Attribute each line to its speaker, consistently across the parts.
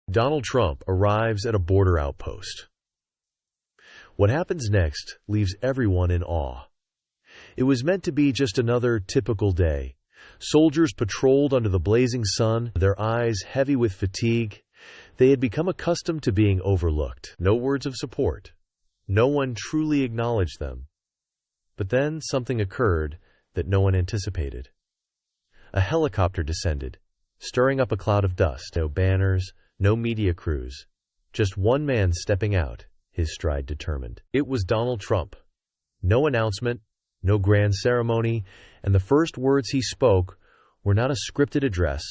Speaker 1: Donald Trump arrives at a border outpost. What happens next leaves everyone in awe. It was meant to be just another typical day. Soldiers patrolled under the blazing sun, their eyes heavy with fatigue. They had become accustomed to being overlooked. No words of support. No one truly acknowledged them. But then something occurred that no one anticipated. A helicopter descended, stirring up a cloud of dust. No banners, no media crews. Just one man stepping out, his stride determined. It was Donald Trump. No announcement, no grand ceremony, and the first words he spoke were not a scripted address,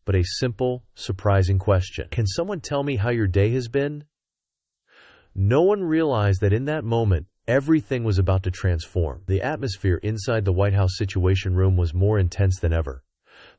Speaker 1: but a simple, surprising question. Can someone tell me how your day has been? No one realized that in that moment, everything was about to transform. The atmosphere inside the White House Situation Room was more intense than ever.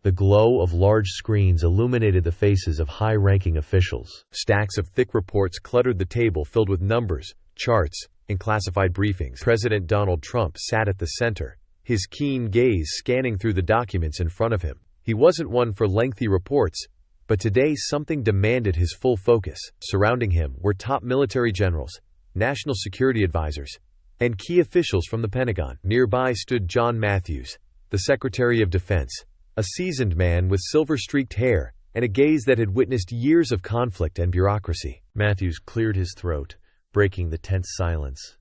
Speaker 1: The glow of large screens illuminated the faces of high-ranking officials. Stacks of thick reports cluttered the table filled with numbers, charts, and classified briefings. President Donald Trump sat at the center, his keen gaze scanning through the documents in front of him. He wasn't one for lengthy reports, but today something demanded his full focus. Surrounding him were top military generals, national security advisors, and key officials from the Pentagon. Nearby stood John Matthews, the Secretary of Defense, a seasoned man with silver-streaked hair and a gaze that had witnessed years of conflict and bureaucracy. Matthews cleared his throat, breaking the tense silence.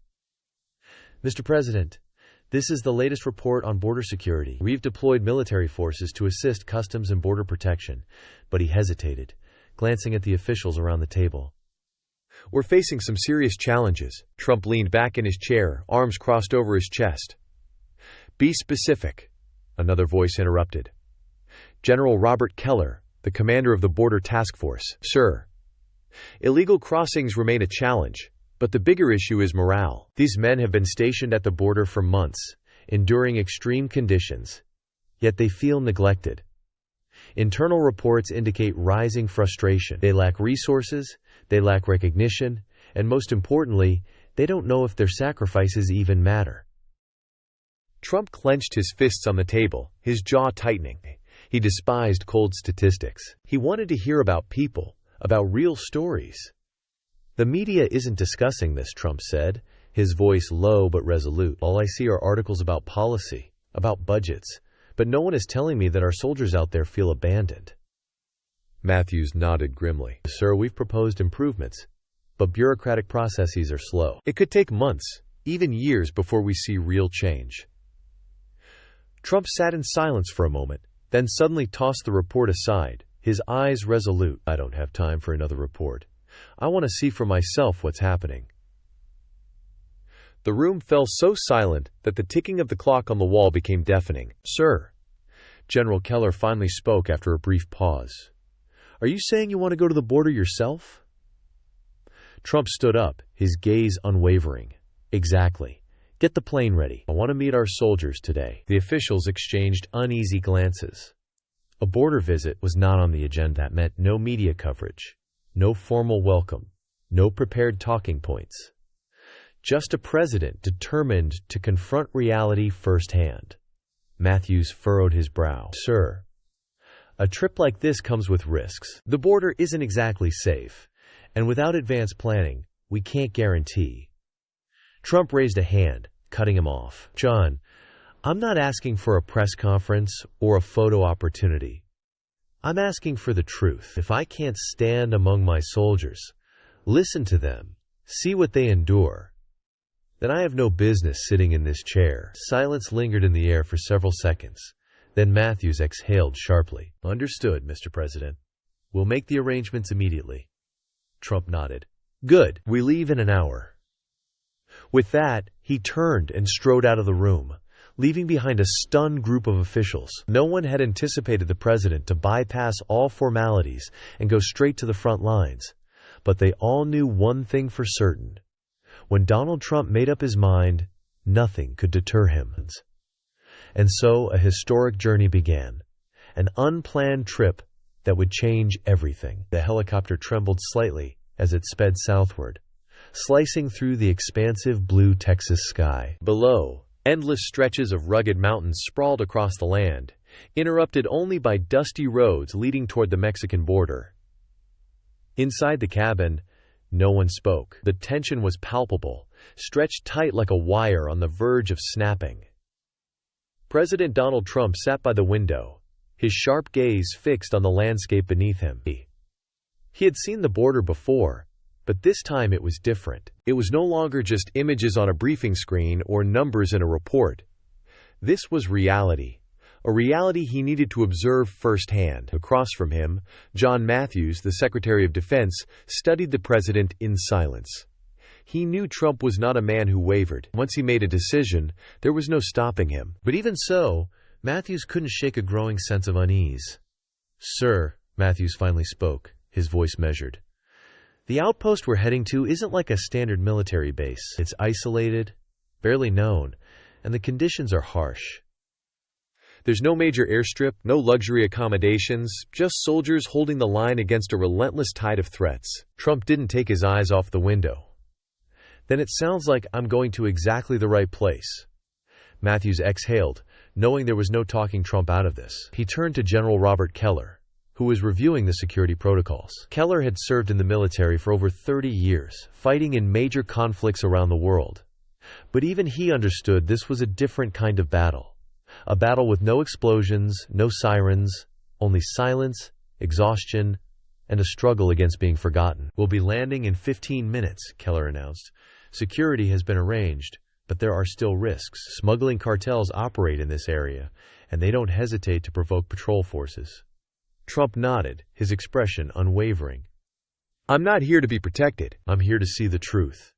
Speaker 1: Mr. President, this is the latest report on border security. We've deployed military forces to assist Customs and Border Protection, but he hesitated, glancing at the officials around the table. We're facing some serious challenges. Trump leaned back in his chair, arms crossed over his chest. Be specific, another voice interrupted. General Robert Keller, the commander of the Border Task Force. Sir, illegal crossings remain a challenge, but the bigger issue is morale. These men have been stationed at the border for months, enduring extreme conditions, yet they feel neglected. Internal reports indicate rising frustration. They lack resources, they lack recognition, and most importantly, they don't know if their sacrifices even matter. Trump clenched his fists on the table, his jaw tightening. He despised cold statistics. He wanted to hear about people, about real stories. The media isn't discussing this, Trump said, his voice low but resolute. All I see are articles about policy, about budgets, but no one is telling me that our soldiers out there feel abandoned. Matthews nodded grimly. Sir, we've proposed improvements, but bureaucratic processes are slow. It could take months, even years, before we see real change. Trump sat in silence for a moment, then suddenly tossed the report aside, his eyes resolute. I don't have time for another report. I want to see for myself what's happening. The room fell so silent that the ticking of the clock on the wall became deafening. Sir, General Keller finally spoke after a brief pause. Are you saying you want to go to the border yourself? Trump stood up, his gaze unwavering. Exactly. Get the plane ready. I want to meet our soldiers today. The officials exchanged uneasy glances. A border visit was not on the agenda. That meant no media coverage, no formal welcome, no prepared talking points. Just a president determined to confront reality firsthand. Matthews furrowed his brow. Sir, a trip like this comes with risks. The border isn't exactly safe, and without advanced planning, we can't guarantee. Trump raised a hand, cutting him off. John, I'm not asking for a press conference or a photo opportunity. I'm asking for the truth. If I can't stand among my soldiers, listen to them, see what they endure, then I have no business sitting in this chair. Silence lingered in the air for several seconds. Then Matthews exhaled sharply. Understood, Mr. President. We'll make the arrangements immediately. Trump nodded. Good. We leave in an hour. With that, he turned and strode out of the room, leaving behind a stunned group of officials. No one had anticipated the president to bypass all formalities and go straight to the front lines, but they all knew one thing for certain. When Donald Trump made up his mind, nothing could deter him. And so a historic journey began, an unplanned trip that would change everything. The helicopter trembled slightly as it sped southward, slicing through the expansive blue Texas sky. Below, endless stretches of rugged mountains sprawled across the land, interrupted only by dusty roads leading toward the Mexican border. Inside the cabin, no one spoke. The tension was palpable, stretched tight like a wire on the verge of snapping. President Donald Trump sat by the window, his sharp gaze fixed on the landscape beneath him. He had seen the border before, but this time it was different. It was no longer just images on a briefing screen or numbers in a report. This was reality, a reality he needed to observe firsthand. Across from him, John Matthews, the Secretary of Defense, studied the president in silence. He knew Trump was not a man who wavered. Once he made a decision, there was no stopping him. But even so, Matthews couldn't shake a growing sense of unease. "Sir," Matthews finally spoke, his voice measured. "The outpost we're heading to isn't like a standard military base. It's isolated, barely known, and the conditions are harsh. There's no major airstrip, no luxury accommodations, just soldiers holding the line against a relentless tide of threats." Trump didn't take his eyes off the window. "Then it sounds like I'm going to exactly the right place." Matthews exhaled, knowing there was no talking Trump out of this. He turned to General Robert Keller, who was reviewing the security protocols. Keller had served in the military for over 30 years, fighting in major conflicts around the world. But even he understood this was a different kind of battle. A battle with no explosions, no sirens, only silence, exhaustion, and a struggle against being forgotten. "We'll be landing in 15 minutes, Keller announced. "Security has been arranged, but there are still risks. Smuggling cartels operate in this area, and they don't hesitate to provoke patrol forces." Trump nodded, his expression unwavering. "I'm not here to be protected. I'm here to see the truth."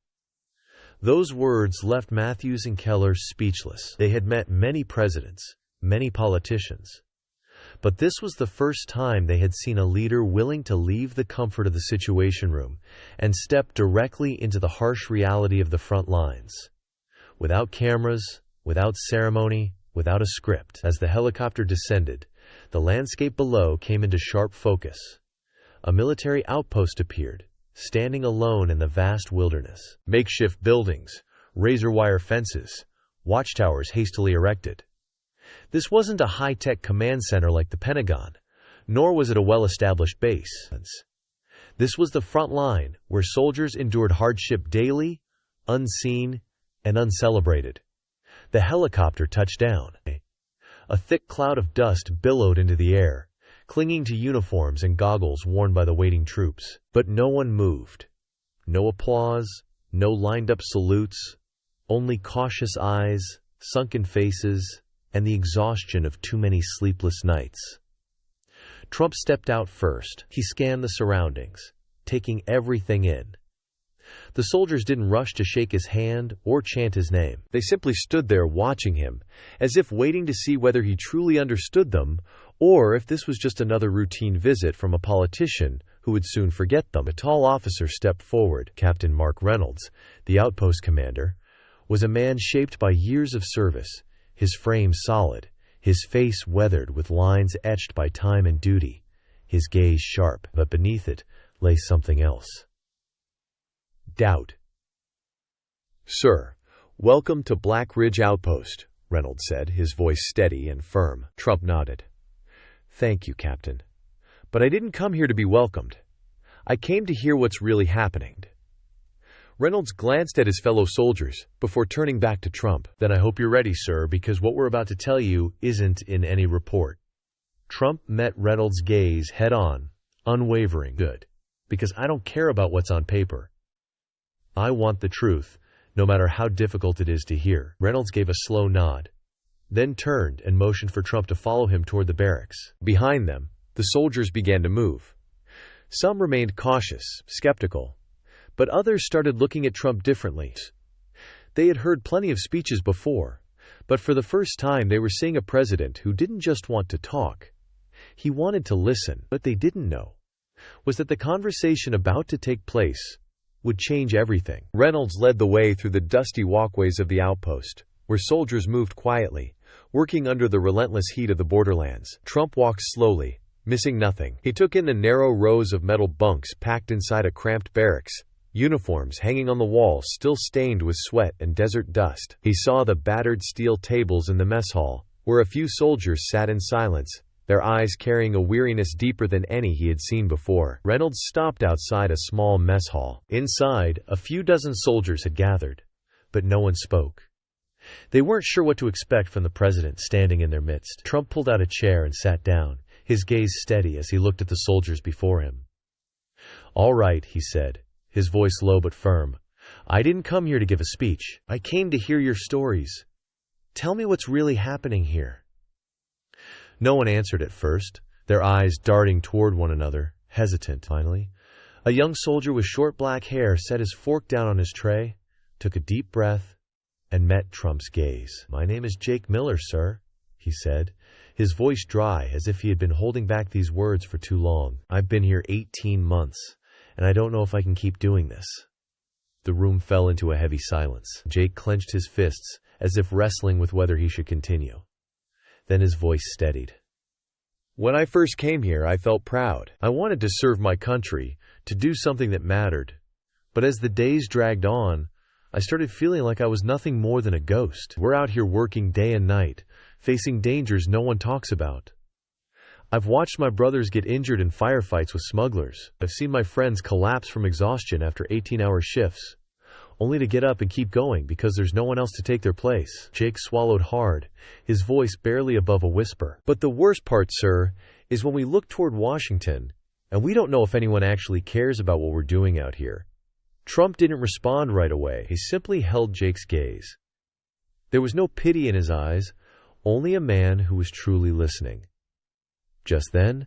Speaker 1: Those words left Matthews and Keller speechless. They had met many presidents, many politicians. But this was the first time they had seen a leader willing to leave the comfort of the Situation Room and step directly into the harsh reality of the front lines. Without cameras, without ceremony, without a script. As the helicopter descended, the landscape below came into sharp focus. A military outpost appeared, standing alone in the vast wilderness. Makeshift buildings, razor wire fences, watchtowers hastily erected. This wasn't a high-tech command center like the Pentagon, nor was it a well-established base. This was the front line, where soldiers endured hardship daily, unseen, and uncelebrated. The helicopter touched down. A thick cloud of dust billowed into the air, clinging to uniforms and goggles worn by the waiting troops. But no one moved. No applause, no lined-up salutes, only cautious eyes, sunken faces, and the exhaustion of too many sleepless nights. Trump stepped out first. He scanned the surroundings, taking everything in. The soldiers didn't rush to shake his hand or chant his name. They simply stood there watching him, as if waiting to see whether he truly understood them, or if this was just another routine visit from a politician who would soon forget them. A tall officer stepped forward. Captain Mark Reynolds, the outpost commander, was a man shaped by years of service, his frame solid, his face weathered with lines etched by time and duty, his gaze sharp, but beneath it lay something else. Doubt. "Sir, welcome to Black Ridge Outpost," Reynolds said, his voice steady and firm. Trump nodded. "Thank you, Captain. But I didn't come here to be welcomed. I came to hear what's really happening." Reynolds glanced at his fellow soldiers before turning back to Trump. "Then I hope you're ready, sir, because what we're about to tell you isn't in any report." Trump met Reynolds' gaze head-on, unwavering. "Good. Because I don't care about what's on paper. I want the truth, no matter how difficult it is to hear." Reynolds gave a slow nod, then turned and motioned for Trump to follow him toward the barracks. Behind them, the soldiers began to move. Some remained cautious, skeptical, but others started looking at Trump differently. They had heard plenty of speeches before, but for the first time they were seeing a president who didn't just want to talk. He wanted to listen. What they didn't know was that the conversation about to take place would change everything. Reynolds led the way through the dusty walkways of the outpost, where soldiers moved quietly, working under the relentless heat of the borderlands. Trump walked slowly, missing nothing. He took in the narrow rows of metal bunks packed inside a cramped barracks, uniforms hanging on the walls still stained with sweat and desert dust. He saw the battered steel tables in the mess hall, where a few soldiers sat in silence, their eyes carrying a weariness deeper than any he had seen before. Reynolds stopped outside a small mess hall. Inside, a few dozen soldiers had gathered, but no one spoke. They weren't sure what to expect from the president standing in their midst. Trump pulled out a chair and sat down, his gaze steady as he looked at the soldiers before him. "All right," he said, his voice low but firm. "I didn't come here to give a speech. I came to hear your stories. Tell me what's really happening here." No one answered at first, their eyes darting toward one another, hesitant. Finally, a young soldier with short black hair set his fork down on his tray, took a deep breath, and met Trump's gaze. "My name is Jake Miller, sir," he said, his voice dry as if he had been holding back these words for too long. "I've been here 18 months, and I don't know if I can keep doing this." The room fell into a heavy silence. Jake clenched his fists, as if wrestling with whether he should continue. Then his voice steadied. "When I first came here, I felt proud. I wanted to serve my country, to do something that mattered. But as the days dragged on, I started feeling like I was nothing more than a ghost. We're out here working day and night, facing dangers no one talks about. I've watched my brothers get injured in firefights with smugglers. I've seen my friends collapse from exhaustion after 18-hour shifts, only to get up and keep going because there's no one else to take their place." Jake swallowed hard, his voice barely above a whisper. "But the worst part, sir, is when we look toward Washington, and we don't know if anyone actually cares about what we're doing out here." Trump didn't respond right away. He simply held Jake's gaze. There was no pity in his eyes, only a man who was truly listening. Just then,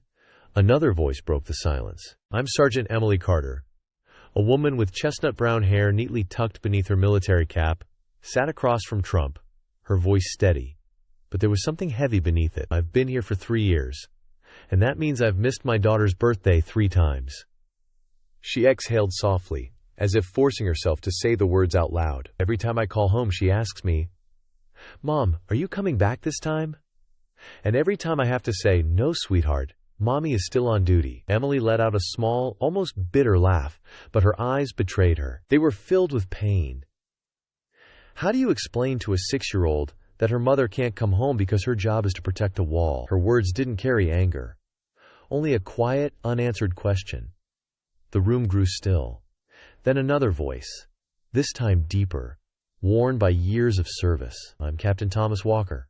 Speaker 1: another voice broke the silence. "I'm Sergeant Emily Carter." A woman with chestnut-brown hair neatly tucked beneath her military cap sat across from Trump, her voice steady, but there was something heavy beneath it. "I've been here for 3 years, and that means I've missed my daughter's birthday 3 times. She exhaled softly, as if forcing herself to say the words out loud. "Every time I call home, she asks me, 'Mom, are you coming back this time?' And every time I have to say, 'No, sweetheart, Mommy is still on duty.'" Emily let out a small, almost bitter laugh, but her eyes betrayed her. They were filled with pain. How do you explain to a 6-year-old that her mother can't come home because her job is to protect a wall? Her words didn't carry anger, only a quiet, unanswered question. The room grew still. Then another voice, this time deeper, worn by years of service. "I'm Captain Thomas Walker,"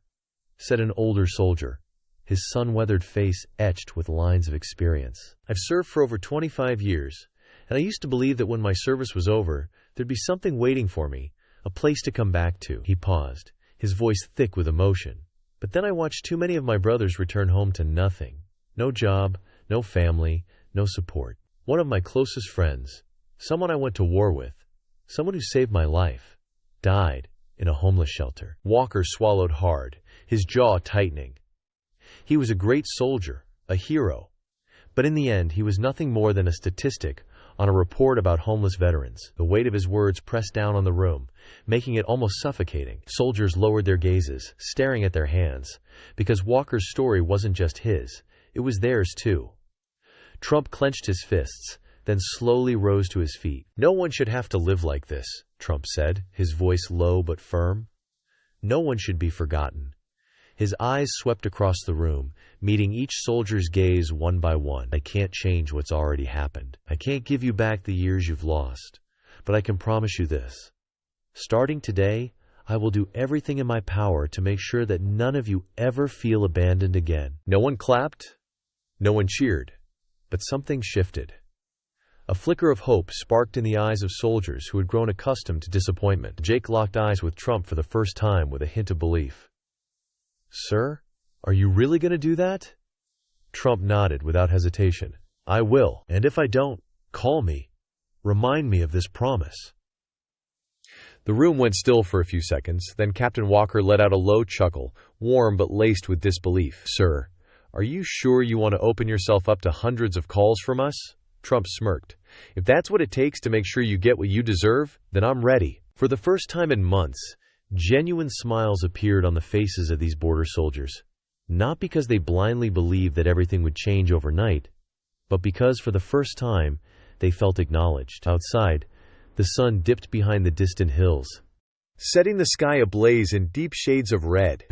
Speaker 1: said an older soldier, his sun-weathered face etched with lines of experience. "I've served for over 25 years, and I used to believe that when my service was over, there'd be something waiting for me, a place to come back to." He paused, his voice thick with emotion. "But then I watched too many of my brothers return home to nothing. No job, no family, no support. One of my closest friends, someone I went to war with, someone who saved my life, died in a homeless shelter." Walker swallowed hard, his jaw tightening. He was a great soldier, a hero, but in the end he was nothing more than a statistic on a report about homeless veterans. The weight of his words pressed down on the room, making it almost suffocating. Soldiers lowered their gazes, staring at their hands, because Walker's story wasn't just his, it was theirs too. Trump clenched his fists, then slowly rose to his feet. "No one should have to live like this," Trump said, his voice low but firm. "No one should be forgotten." His eyes swept across the room, meeting each soldier's gaze one by one. "I can't change what's already happened. I can't give you back the years you've lost. But I can promise you this. Starting today, I will do everything in my power to make sure that none of you ever feel abandoned again." No one clapped. No one cheered. But something shifted. A flicker of hope sparked in the eyes of soldiers who had grown accustomed to disappointment. Jake locked eyes with Trump for the first time with a hint of belief. "Sir, are you really going to do that?" Trump nodded without hesitation. "I will, and if I don't, call me. Remind me of this promise." The room went still for a few seconds, then Captain Walker let out a low chuckle, warm but laced with disbelief. "Sir, are you sure you want to open yourself up to hundreds of calls from us?" Trump smirked. "If that's what it takes to make sure you get what you deserve, then I'm ready." For the first time in months, genuine smiles appeared on the faces of these border soldiers, not because they blindly believed that everything would change overnight, but because for the first time they felt acknowledged. Outside, the sun dipped behind the distant hills, setting the sky ablaze in deep shades of red.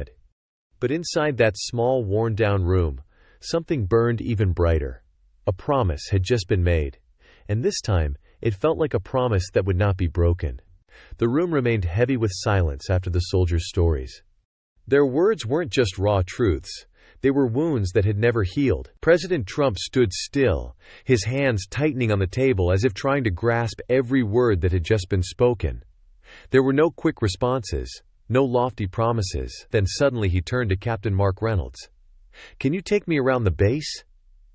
Speaker 1: But inside that small, worn-down room, Something burned even brighter. A promise had just been made, and this time it felt like a promise that would not be broken. The room remained heavy with silence after the soldiers' stories. Their words weren't just raw truths. They were wounds that had never healed. President Trump stood still, his hands tightening on the table as if trying to grasp every word that had just been spoken. There were no quick responses, no lofty promises. Then suddenly he turned to Captain Mark Reynolds. "Can you take me around the base?"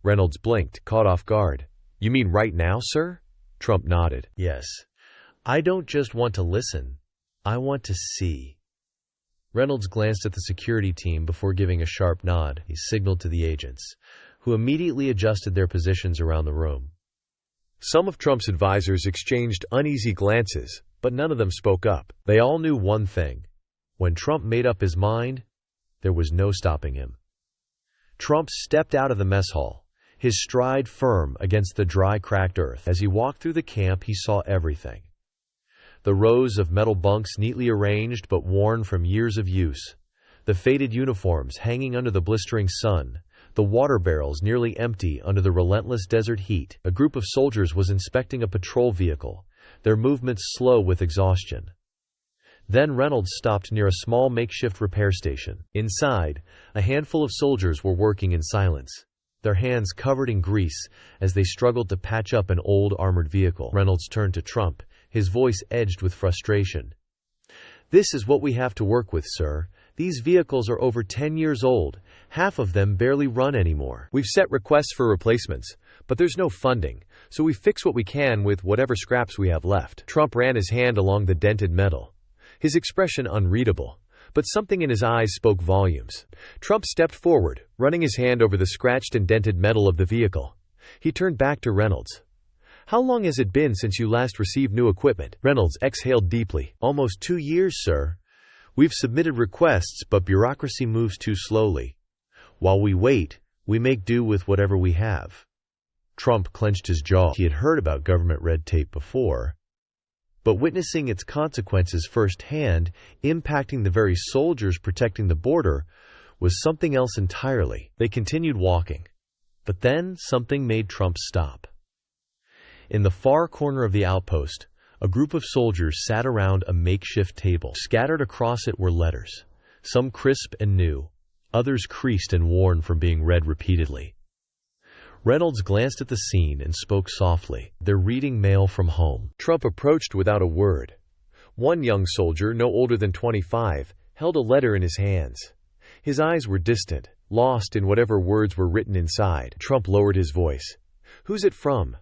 Speaker 1: Reynolds blinked, caught off guard. "You mean right now, sir?" Trump nodded. "Yes. I don't just want to listen. I want to see." Reynolds glanced at the security team before giving a sharp nod. He signaled to the agents, who immediately adjusted their positions around the room. Some of Trump's advisors exchanged uneasy glances, but none of them spoke up. They all knew one thing. When Trump made up his mind, there was no stopping him. Trump stepped out of the mess hall, his stride firm against the dry, cracked earth. As he walked through the camp, he saw everything. The rows of metal bunks neatly arranged but worn from years of use, the faded uniforms hanging under the blistering sun, the water barrels nearly empty under the relentless desert heat. A group of soldiers was inspecting a patrol vehicle, their movements slow with exhaustion. Then Reynolds stopped near a small makeshift repair station. Inside, a handful of soldiers were working in silence, their hands covered in grease as they struggled to patch up an old armored vehicle. Reynolds turned to Trump, his voice edged with frustration. "This is what we have to work with, sir. These vehicles are over 10 years old. Half of them barely run anymore. We've set requests for replacements, but there's no funding, so we fix what we can with whatever scraps we have left." Trump ran his hand along the dented metal, his expression unreadable, but something in his eyes spoke volumes. Trump stepped forward, running his hand over the scratched and dented metal of the vehicle. He turned back to Reynolds. "How long has it been since you last received new equipment?" Reynolds exhaled deeply. "Almost 2 years, sir. We've submitted requests, but bureaucracy moves too slowly. While we wait, we make do with whatever we have." Trump clenched his jaw. He had heard about government red tape before, but witnessing its consequences firsthand, impacting the very soldiers protecting the border, was something else entirely. They continued walking, but then something made Trump stop. In the far corner of the outpost, a group of soldiers sat around a makeshift table. Scattered across it were letters, some crisp and new, others creased and worn from being read repeatedly. Reynolds glanced at the scene and spoke softly. "They're reading mail from home." Trump approached without a word. One young soldier, no older than 25, held a letter in his hands. His eyes were distant, lost in whatever words were written inside. Trump lowered his voice. "Who's it from?"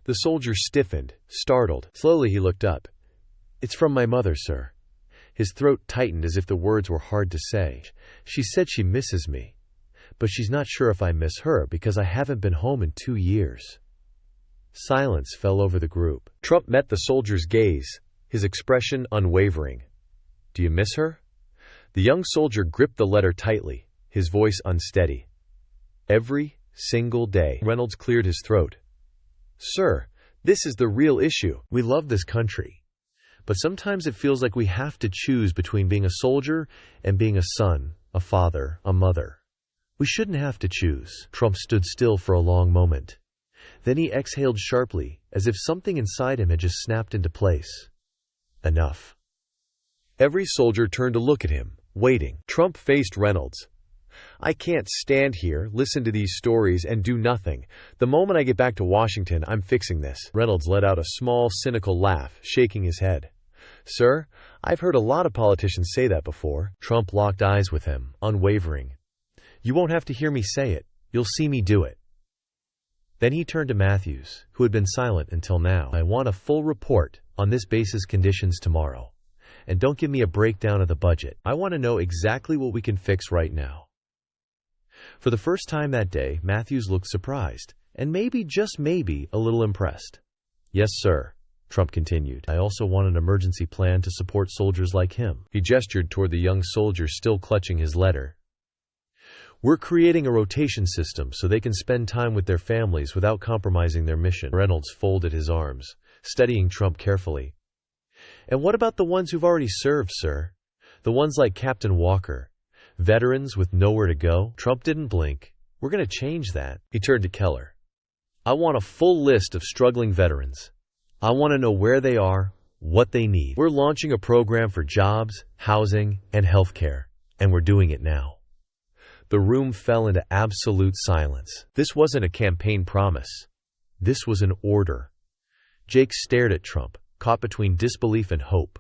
Speaker 1: The soldier stiffened, startled. Slowly he looked up. "It's from my mother, sir." His throat tightened as if the words were hard to say. "She said she misses me, but she's not sure if I miss her because I haven't been home in 2 years. Silence fell over the group. Trump met the soldier's gaze, his expression unwavering. "Do you miss her?" The young soldier gripped the letter tightly, his voice unsteady. "Every single day." Reynolds cleared his throat. "Sir, this is the real issue. We love this country, but sometimes it feels like we have to choose between being a soldier and being a son, a father, a mother. We shouldn't have to choose." Trump stood still for a long moment. Then he exhaled sharply, as if something inside him had just snapped into place. "Enough." Every soldier turned to look at him, waiting. Trump faced Reynolds. "I can't stand here, listen to these stories, and do nothing. The moment I get back to Washington, I'm fixing this." Reynolds let out a small, cynical laugh, shaking his head. "Sir, I've heard a lot of politicians say that before." Trump locked eyes with him, unwavering. "You won't have to hear me say it. You'll see me do it." Then he turned to Matthews, who had been silent until now. "I want a full report on this base's conditions tomorrow. And don't give me a breakdown of the budget. I want to know exactly what we can fix right now." For the first time that day, Matthews looked surprised, and maybe, just maybe, a little impressed. "Yes, sir," Trump continued. "I also want an emergency plan to support soldiers like him." He gestured toward the young soldier still clutching his letter. "We're creating a rotation system so they can spend time with their families without compromising their mission." Reynolds folded his arms, studying Trump carefully. "And what about the ones who've already served, sir? The ones like Captain Walker, veterans with nowhere to go?" Trump didn't blink. We're going to change that. He turned to Keller. I want a full list of struggling veterans. I want to know where they are, what they need. We're launching a program for jobs, housing, and health care, and we're doing it now. The room fell into absolute silence. This wasn't a campaign promise. This was an order. Jake stared at Trump, caught between disbelief and hope.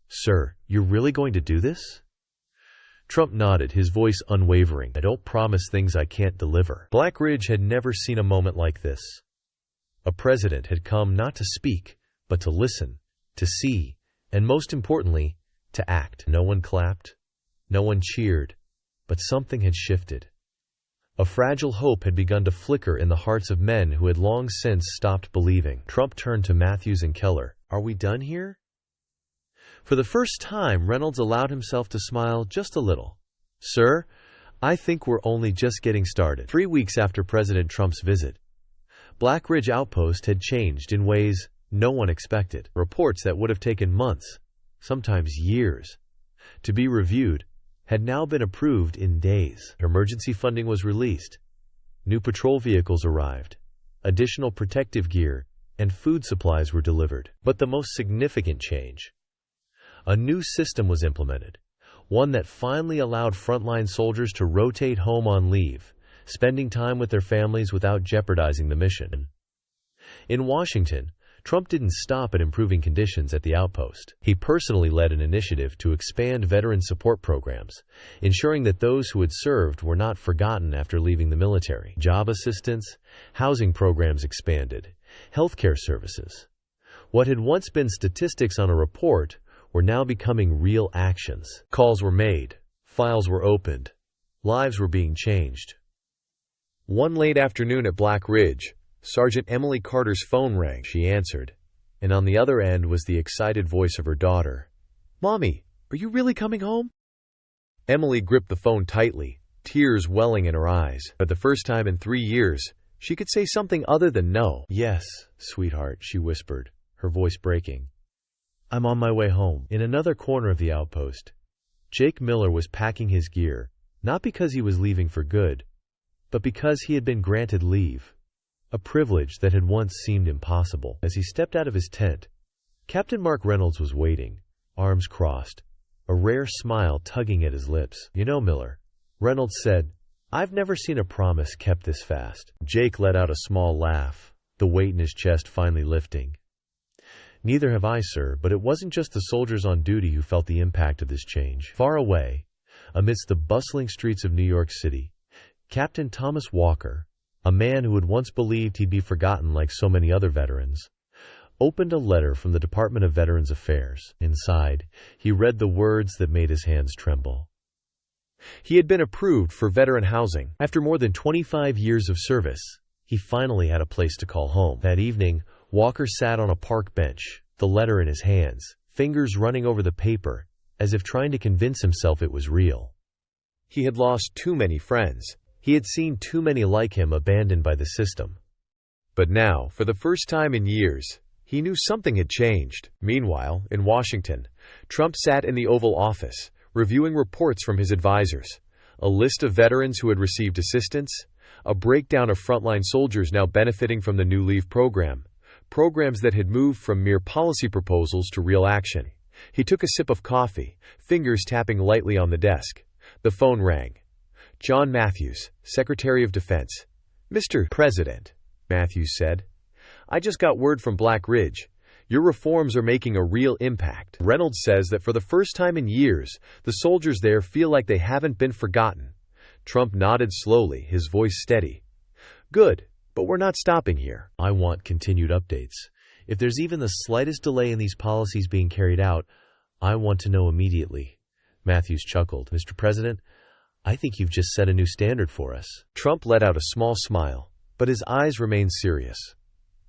Speaker 1: Sir, you're really going to do this? Trump nodded, his voice unwavering. I don't promise things I can't deliver. Black Ridge had never seen a moment like this. A president had come not to speak, but to listen, to see, and most importantly, to act. No one clapped. No one cheered. But something had shifted. A fragile hope had begun to flicker in the hearts of men who had long since stopped believing. Trump turned to Matthews and Keller. Are we done here? For the first time, Reynolds allowed himself to smile just a little. Sir, I think we're only just getting started. 3 weeks after President Trump's visit, Black Ridge Outpost had changed in ways no one expected. Reports that would have taken months, sometimes years, to be reviewed had now been approved in days. Emergency funding was released. New patrol vehicles arrived. Additional protective gear and food supplies were delivered. But the most significant change: a new system was implemented, one that finally allowed frontline soldiers to rotate home on leave, spending time with their families without jeopardizing the mission. In Washington, Trump didn't stop at improving conditions at the outpost. He personally led an initiative to expand veteran support programs, ensuring that those who had served were not forgotten after leaving the military. Job assistance, housing programs expanded, healthcare services. What had once been statistics on a report were now becoming real actions. Calls were made, files were opened, lives were being changed. One late afternoon at Black Ridge, Sergeant Emily Carter's phone rang. She answered, and on the other end was the excited voice of her daughter. Mommy, are you really coming home? Emily gripped the phone tightly, tears welling in her eyes. For the first time in 3 years, she could say something other than no. Yes, sweetheart, she whispered, her voice breaking. I'm on my way home. In another corner of the outpost, Jake Miller was packing his gear, not because he was leaving for good, but because he had been granted leave, a privilege that had once seemed impossible. As he stepped out of his tent, Captain Mark Reynolds was waiting, arms crossed, a rare smile tugging at his lips. You know, Miller, Reynolds said, I've never seen a promise kept this fast. Jake let out a small laugh, the weight in his chest finally lifting. Neither have I, sir, but it wasn't just the soldiers on duty who felt the impact of this change. Far away, amidst the bustling streets of New York City, Captain Thomas Walker, a man who had once believed he'd be forgotten like so many other veterans, opened a letter from the Department of Veterans Affairs. Inside, he read the words that made his hands tremble. He had been approved for veteran housing. After more than 25 years of service, he finally had a place to call home. That evening, Walker sat on a park bench, the letter in his hands, fingers running over the paper, as if trying to convince himself it was real. He had lost too many friends. He had seen too many like him abandoned by the system. But now, for the first time in years, he knew something had changed. Meanwhile, in Washington, Trump sat in the Oval Office, reviewing reports from his advisors, a list of veterans who had received assistance, a breakdown of frontline soldiers now benefiting from the new leave program, programs that had moved from mere policy proposals to real action. He took a sip of coffee, fingers tapping lightly on the desk. The phone rang. John Matthews, Secretary of Defense. Mr. President, Matthews said, I just got word from Black Ridge. Your reforms are making a real impact. Reynolds says that for the first time in years, the soldiers there feel like they haven't been forgotten. Trump nodded slowly, his voice steady. Good, but we're not stopping here. I want continued updates. If there's even the slightest delay in these policies being carried out, I want to know immediately. Matthews chuckled. Mr. President, I think you've just set a new standard for us. Trump let out a small smile, but his eyes remained serious.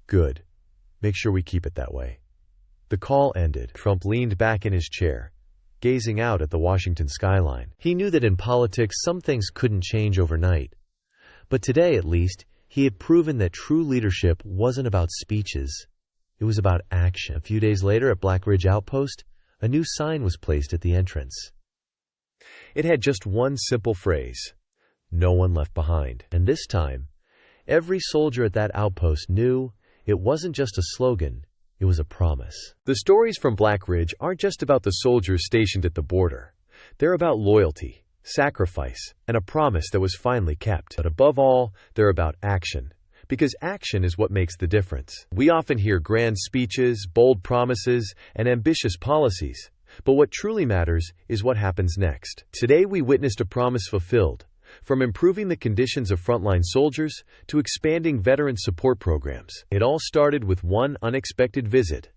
Speaker 1: Good. Make sure we keep it that way. The call ended. Trump leaned back in his chair, gazing out at the Washington skyline. He knew that in politics some things couldn't change overnight. But today, at least, he had proven that true leadership wasn't about speeches. It was about action. A few days later at Black Ridge Outpost, a new sign was placed at the entrance. It had just one simple phrase: no one left behind. And this time, every soldier at that outpost knew it wasn't just a slogan, it was a promise. The stories from Black Ridge aren't just about the soldiers stationed at the border. They're about loyalty, sacrifice, and a promise that was finally kept. But above all, they're about action. Because action is what makes the difference. We often hear grand speeches, bold promises, and ambitious policies. But what truly matters is what happens next. Today we witnessed a promise fulfilled. From improving the conditions of frontline soldiers to expanding veteran support programs. It all started with one unexpected visit.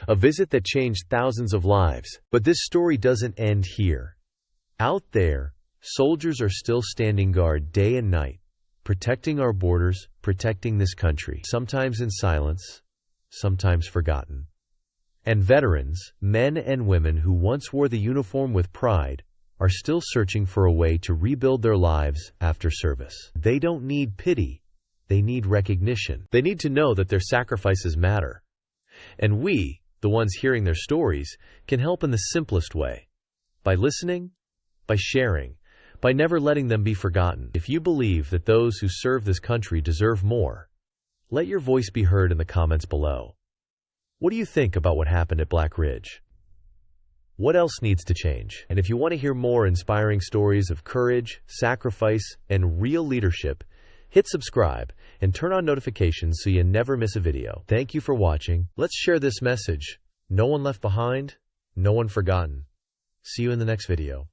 Speaker 1: A visit that changed thousands of lives. But this story doesn't end here. Out there, soldiers are still standing guard day and night, protecting our borders, protecting this country, sometimes in silence, sometimes forgotten. And veterans, men and women who once wore the uniform with pride, are still searching for a way to rebuild their lives after service. They don't need pity, they need recognition. They need to know that their sacrifices matter. And we, the ones hearing their stories, can help in the simplest way. By listening, by sharing, by never letting them be forgotten. If you believe that those who serve this country deserve more, let your voice be heard in the comments below. What do you think about what happened at Black Ridge? What else needs to change? And if you want to hear more inspiring stories of courage, sacrifice, and real leadership, hit subscribe and turn on notifications so you never miss a video. Thank you for watching. Let's share this message. No one left behind, no one forgotten. See you in the next video.